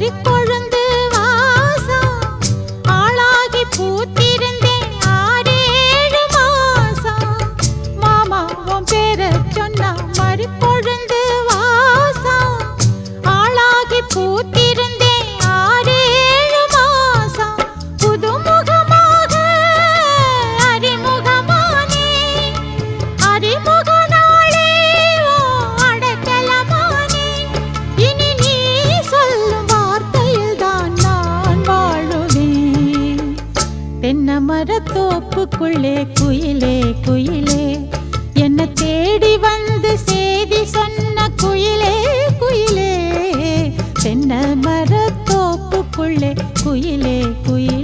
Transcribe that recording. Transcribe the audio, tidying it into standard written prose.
மறிக்கொழுந்து வாசம் ஆளாகி பூத்திருந்தேன் 6-7 மாசம். மாமா உன் பேரை சொன்னா மறிக்கொழுந்து வாசம் ஆளாகி பூத்திருந்தேன் 6-7 மாசம். புதுமுகமாக அறிமுகமானே அறிமுக நாளே அடக்கலமானே. இனி நீ சொல்லும் வார்த்தையில் தான் நான் வாழுவேன். தென்னை மரத்தோப்புக்குள்ளே குயிலே குயிலே என்ன தேடி வந்து செய்தி சொன்ன குயிலே குயிலே. தென்னை மரத்தோப்புக்குள்ளே குயிலே குயிலே.